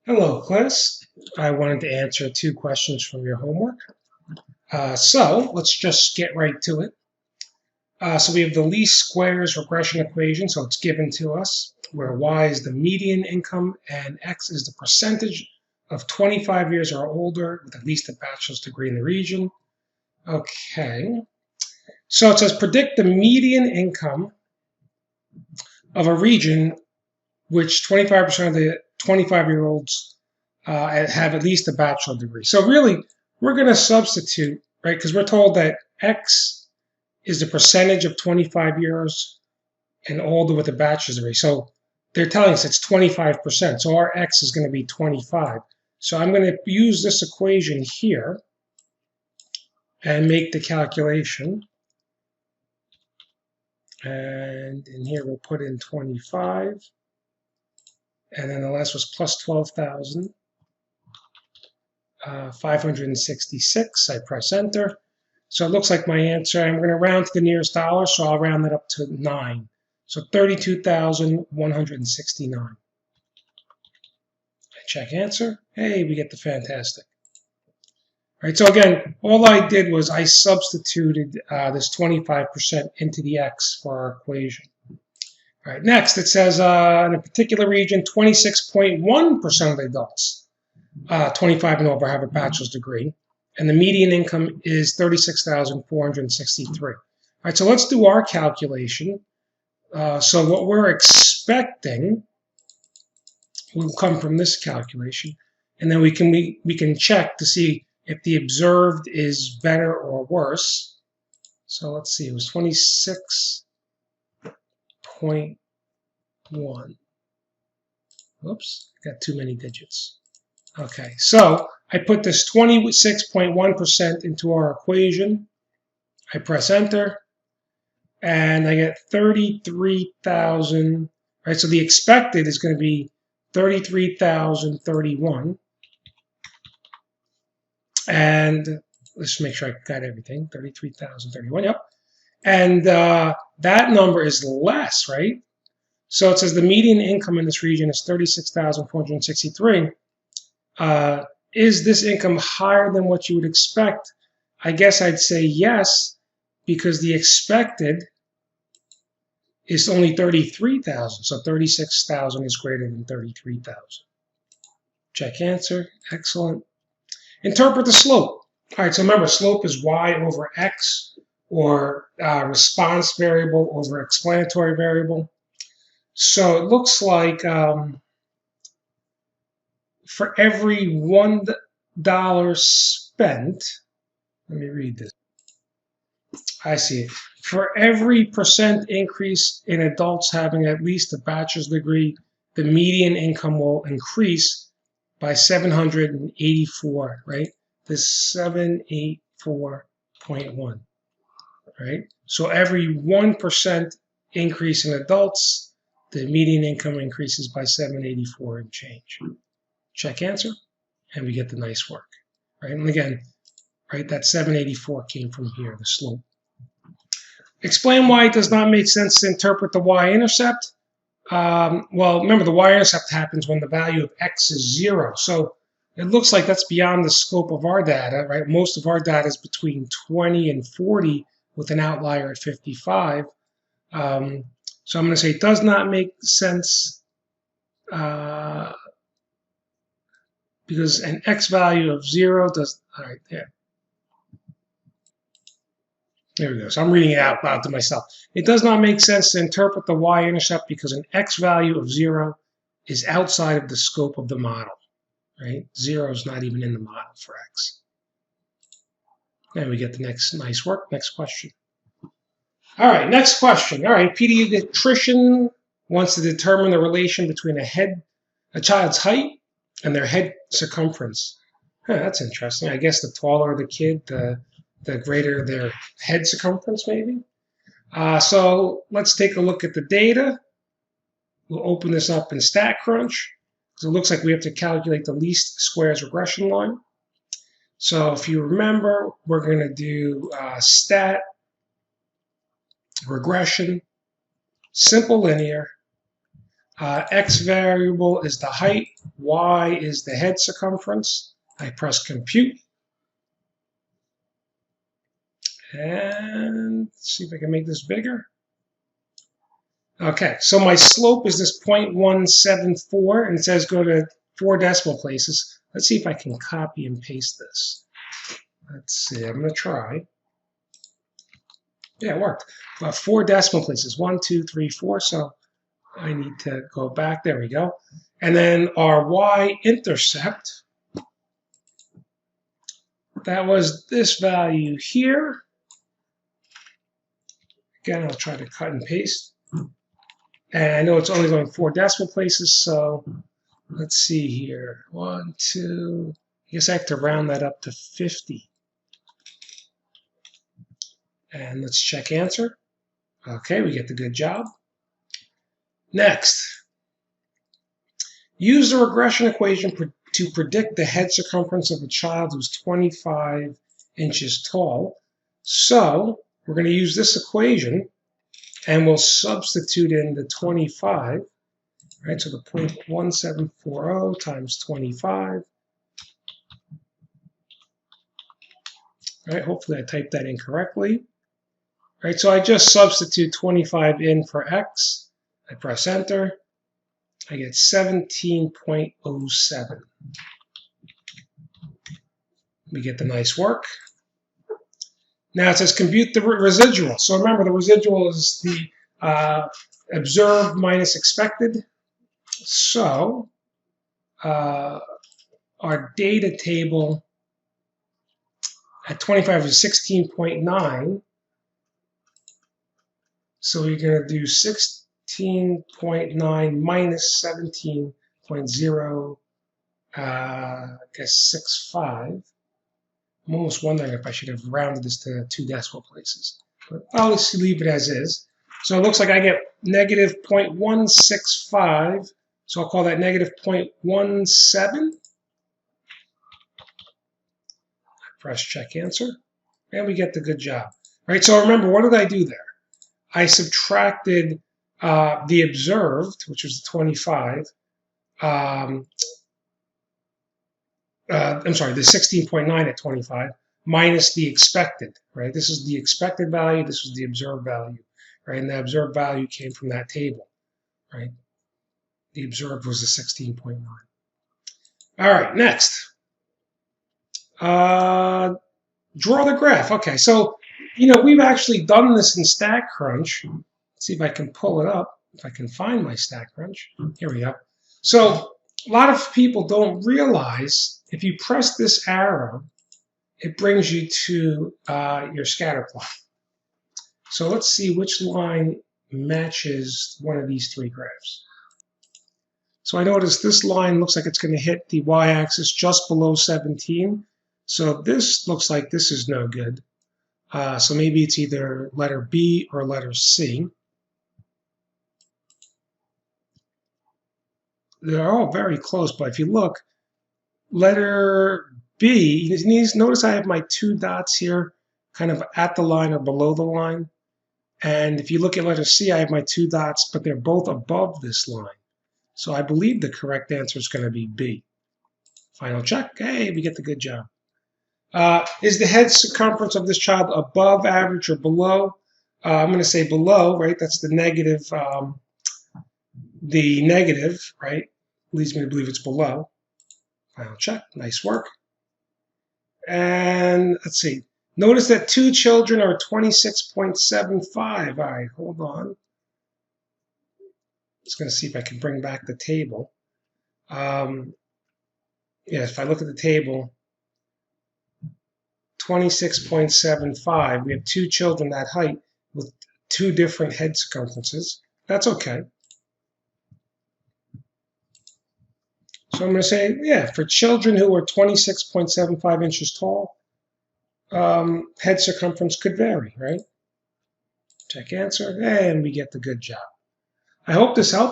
Hello, class. I wanted to answer 2 questions from your homework. So let's just get right to it. So we have the least squares regression equation, so it's given to us, where y is the median income and x is the percentage of 25 years or older with at least a bachelor's degree in the region. Okay. So it says predict the median income of a region which 25% of the 25-year-olds have at least a bachelor degree. So really, we're going to substitute, right? Because we're told that X is the percentage of 25 years and older with a bachelor's degree. So they're telling us it's 25%. So our X is going to be 25. So I'm going to use this equation here and make the calculation. And in here, we'll put in 25. And then the last was plus 12,000. 566. I press enter. So it looks like my answer, I'm going to round to the nearest dollar, so I'll round that up to 9. So 32,169. I check answer. Hey, we get the fantastic. All right, so again, all I did was I substituted this 25% into the x for our equation. All right, next it says in a particular region, 26.1% of the adults 25 and over have a bachelor's degree, and the median income is 36,463. All right, so let's do our calculation. So what we're expecting will come from this calculation, and then we can check to see if the observed is better or worse. So let's see, it was 26.1. Oops, got too many digits. Okay, so I put this 26.1% into our equation. I press enter, and I get 33,000. Right, so the expected is going to be 33,031. And let's make sure I got everything. 33,031. Yep. And that number is less, right? So it says the median income in this region is 36,463. Is this income higher than what you would expect? I guess I'd say yes, because the expected is only 33,000. So 36,000 is greater than 33,000. Check answer. Excellent. Interpret the slope. All right, so remember, slope is y over x, or response variable over explanatory variable. So it looks like for every $1 spent, let me read this. I see it. For every percent increase in adults having at least a bachelor's degree, the median income will increase by 784, right? This 784.1, right? So every 1% increase in adults, the median income increases by 784 and change. Check answer, and we get the nice work, right? And again, right, that 784 came from here, the slope. Explain why it does not make sense to interpret the y-intercept. Well, remember, the y-intercept happens when the value of x is 0. So it looks like that's beyond the scope of our data, right? Most of our data is between 20 and 40 with an outlier at 55. So I'm going to say it does not make sense because an x value of 0 does, all right, there. There we go. So I'm reading it out loud to myself. It does not make sense to interpret the y-intercept because an x value of 0 is outside of the scope of the model, right? 0 is not even in the model for x. And we get the next nice work. Next question. All right, next question. All right, pediatrician wants to determine the relation between a child's height and their head circumference. That's interesting. I guess the taller the kid, the greater their head circumference, maybe. So let's take a look at the data. We'll open this up in StatCrunch. So it looks like we have to calculate the least squares regression line. So if you remember, we're going to do stat, regression, simple linear. X variable is the height, Y is the head circumference. I press compute. And let's see if I can make this bigger. Okay, so my slope is this 0.174, and it says go to 4 decimal places. Let's see if I can copy and paste this. Let's see, I'm going to try. Yeah, it worked. 4 decimal places, 1, 2, 3, 4. So I need to go back. There we go. And then our y-intercept, that was this value here. Again, I'll try to cut and paste. And I know it's only going 4 decimal places, so let's see here. 1, 2, I guess I have to round that up to 50. And let's check answer. Okay, we get the good job. Next, use the regression equation to predict the head circumference of a child who's 25 inches tall. So we're going to use this equation, and we'll substitute in the 25, right? So the 0.1740 times 25. All right, hopefully I typed that in correctly. All right, so I just substitute 25 in for x. I press enter. I get 17.07. We get the nice work. Now it says compute the residual. So remember, the residual is the observed minus expected. So our data table at 25 is 16.9. So you're going to do 16.9 minus 17.0, I guess 65. I'm almost wondering if I should have rounded this to 2 decimal places. But I'll just leave it as is. So it looks like I get negative 0.165. So I'll call that negative 0.17. Press check answer. And we get the good job. Right, so remember, what did I do there? I subtracted the observed, which was 25. I'm sorry, the 16.9 at 25 minus the expected, right? This is the expected value. This was the observed value, right? And the observed value came from that table, right? The observed was the 16.9. All right, next. Draw the graph. Okay, so, we've actually done this in StatCrunch. Let's see if I can pull it up, if I can find my StatCrunch. Here we go. So a lot of people don't realize if you press this arrow, it brings you to your scatter plot. So let's see which line matches one of these 3 graphs. So I notice this line looks like it's going to hit the y-axis just below 17. So this looks like this is no good. So maybe it's either letter B or letter C. They're all very close, but if you look, letter B, notice I have my 2 dots here kind of at the line or below the line. And if you look at letter C, I have my 2 dots, but they're both above this line. So I believe the correct answer is going to be B. Final check. Hey, we get the good job. Is the head circumference of this child above average or below? I'm going to say below, right? That's the negative. The negative, right, leads me to believe it's below. Final check. Nice work. And let's see. Notice that 2 children are 26.75. All right, hold on. Just going to see if I can bring back the table. Yeah, if I look at the table, 26.75. We have 2 children that height with 2 different head circumferences. That's okay. So I'm going to say, yeah, for children who are 26.75 inches tall, head circumference could vary, right? Check answer, and we get the good job. I hope this helps.